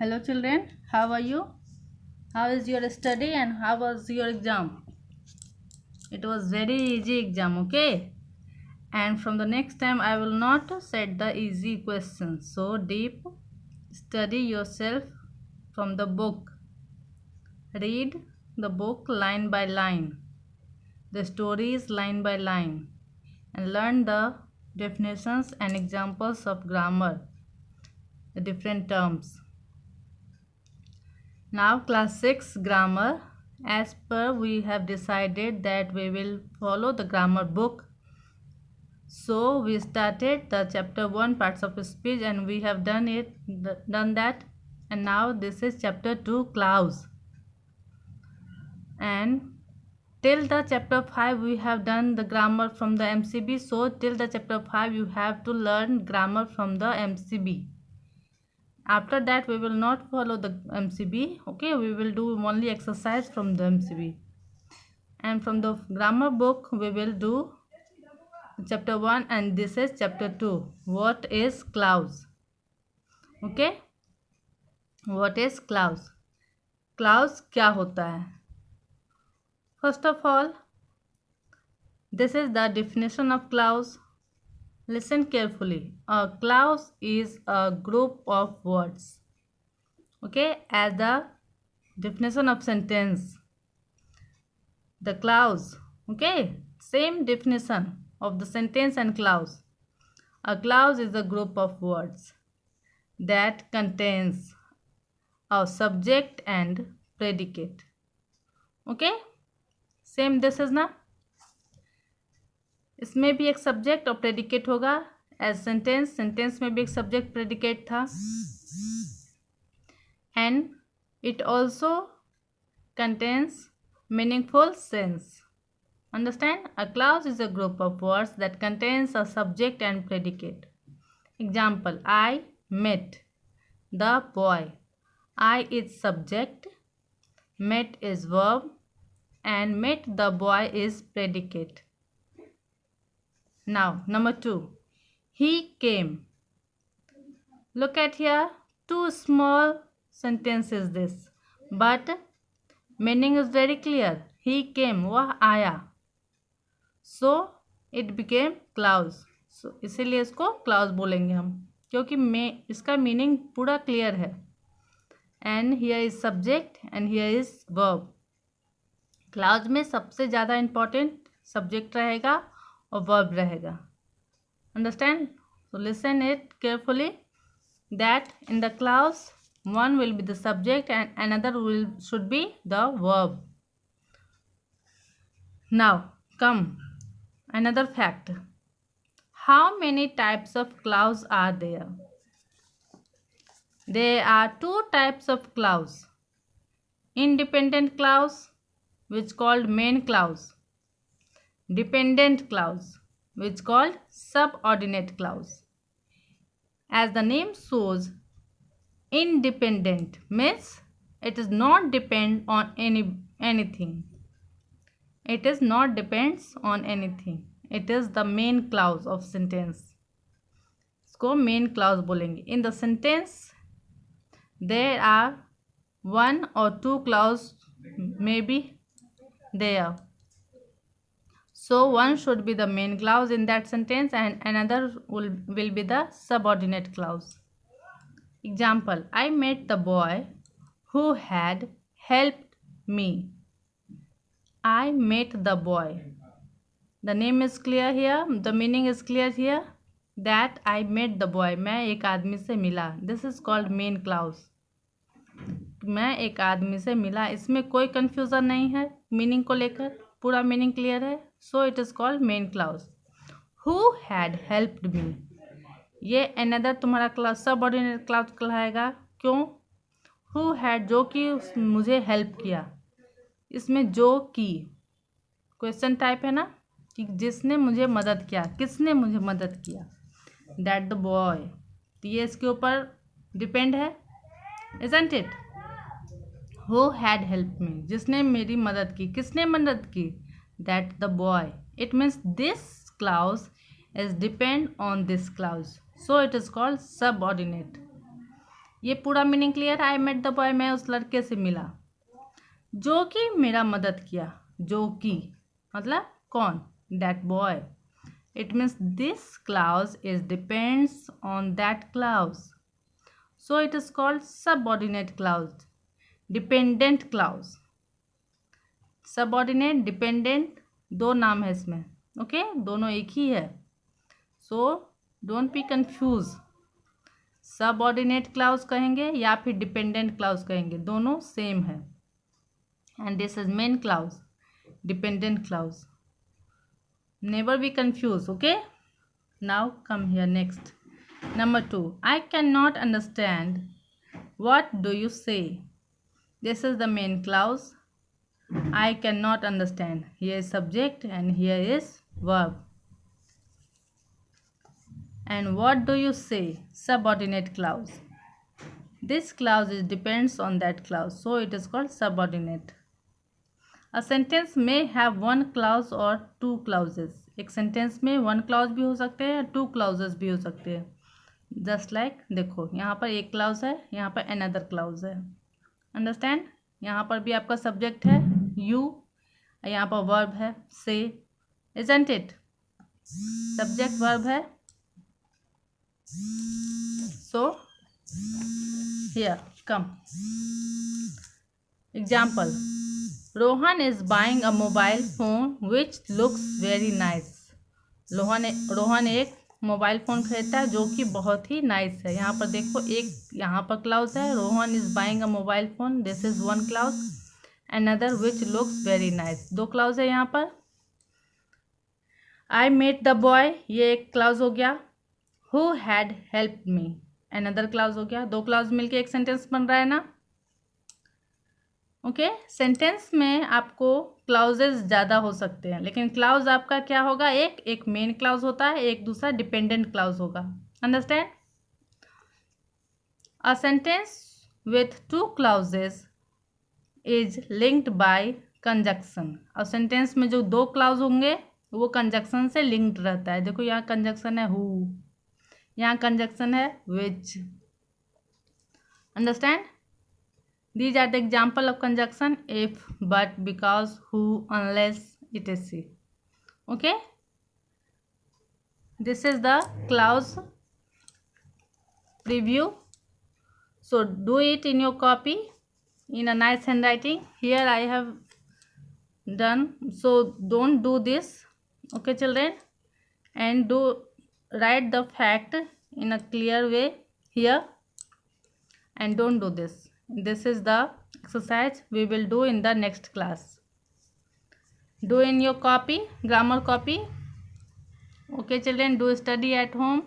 Hello children, how are you? How is your study and how was your exam? It was very easy exam, okay? And from the next time I will not set the easy questions. So deep, study yourself from the book. Read the book line by line, the stories line by line, and learn the definitions and examples of grammar, the different terms. Now class 6 grammar. As per we have decided that we will follow the grammar book. So we started the chapter 1 parts of speech and we have done that, and now this is chapter 2 clause. And till the chapter 5 we have done the grammar from the MCB. So till the chapter 5 you have to learn grammar from the MCB. After that we will not follow the MCB, okay? We will do only exercise from the MCB, and from the grammar book we will do chapter 1 and this is chapter 2. What is clause? Okay, what is clause? Clause क्या होता है? First of all, this is the definition of clause. Listen carefully. A clause is a group of words. Okay, as the definition of sentence. The clause. Okay, same definition of the sentence and clause. A clause is a group of words that contains a subject and predicate. Okay, same this is ना. इसमें भी एक subject और predicate होगा. As sentence में भी एक subject predicate था. And it also contains meaningful sense. Understand? A clause is a group of words that contains a subject and predicate. Example: I met the boy. I is subject, met is verb, and met the boy is predicate. Now number 2, he came. Look at here, two small sentences this, but meaning is very clear. He came, वह आया. So it became clause. So इसीलिए इसको clause बोलेंगे हम, क्योंकि इसका meaning पूरा clear है. And here is subject and here is verb. clause में सबसे ज़्यादा important subject रहेगा और verb रहेगा. Understand? So listen it carefully, that in the clause one will be the subject and another should be the verb. Now come another fact. How many types of clause are there? There are two types of clause. Independent clause, which called main clause. Dependent clause, which called subordinate clause. As the name shows, independent means it is not depend on anything. It is not depends on anything. It is the main clause of sentence. इसको main clause बोलेंगे. In the sentence there are one or two clause may be there. So one should be the main clause in that sentence and another will be the subordinate clause. Example: I met the boy who had helped me. I met the boy. The name is clear here. The meaning is clear here. That I met the boy. मैं एक आदमी से मिला. This is called main clause. मैं एक आदमी से मिला. इसमें कोई confusion नहीं है meaning को लेकर. पूरा meaning clear है. So it is called main clause. Who had helped me? ये another तुम्हारा clause subordinate clause कहलाएगा. क्यों? Who had, जो कि मुझे help किया. इसमें जो की क्वेश्चन टाइप है ना, कि जिसने मुझे मदद किया. किसने मुझे मदद किया? That the boy. तो ये इसके ऊपर डिपेंड है, isn't it? Who had helped me, जिसने मेरी मदद की. किसने मदद की? That the boy. It means this clause is depend on this clause, so it is called subordinate. ये पूरा meaning clear. I met the boy, मैं उस लड़के से मिला जो कि मेरा मदद किया। जो कि मतलब कौन, that boy. It means this clause is depends on that clause, so it is called subordinate clause, dependent clause. Subordinate, dependent दो नाम है इसमें, ओके दोनों एक ही है, so don't be confuse. Subordinate clause कहेंगे या फिर डिपेंडेंट क्लाउज कहेंगे, दोनों सेम है। And this is main clause, dependent clause, never be confuse, okay. Now come here next, number 2, I can not understand, what do you say. This is the main clause, I cannot understand. Here is subject and here is verb. And what do you say? Subordinate clause. This clause depends on that clause, so it is called subordinate. A sentence may have one clause or two clauses. एक sentence में one clause भी हो सकते हैं, two clauses भी हो सकते हैं. Just like देखो यहाँ पर एक clause है, यहाँ पर another clause है. Understand? यहाँ पर भी आपका subject है you, यहाँ पर verb है say, isn't it? Subject verb है. So here come example. Rohan is buying a mobile phone which looks very nice. Rohan एक मोबाइल फ़ोन खरीदता है जो कि बहुत ही नाइस है। यहाँ पर देखो एक यहाँ पर क्लाउज है, Rohan is buying a mobile phone, this is one clause, another which looks very nice, दो क्लाउज है यहाँ पर। आई मेट द बॉय, ये एक क्लाउज हो गया। Who had help me, another clause हो गया। दो क्लाउज मिलके एक सेंटेंस बन रहा है ना, ओके। सेंटेंस में आपको क्लाउजेज ज़्यादा हो सकते हैं, लेकिन क्लाउज आपका क्या होगा, एक मेन क्लाउज होता है, एक दूसरा डिपेंडेंट क्लाउज होगा। Understand? A sentence with two clauses is linked by conjunction. और सेंटेंस में जो दो क्लाउज होंगे वो कंजक्शन से लिंक्ड रहता है। देखो यहाँ कंजक्शन है हु, यहाँ कंजक्शन है विच। Understand? These are the example of conjunction if, but, because, who, unless, etc. Okay. This is the clause preview. So do it in your copy in a nice handwriting. Here I have done. So don't do this. Okay, children, and do write the fact in a clear way here, and don't do this. This is the exercise we will do in the next class. Do in your copy, grammar copy. Okay children, do study at home.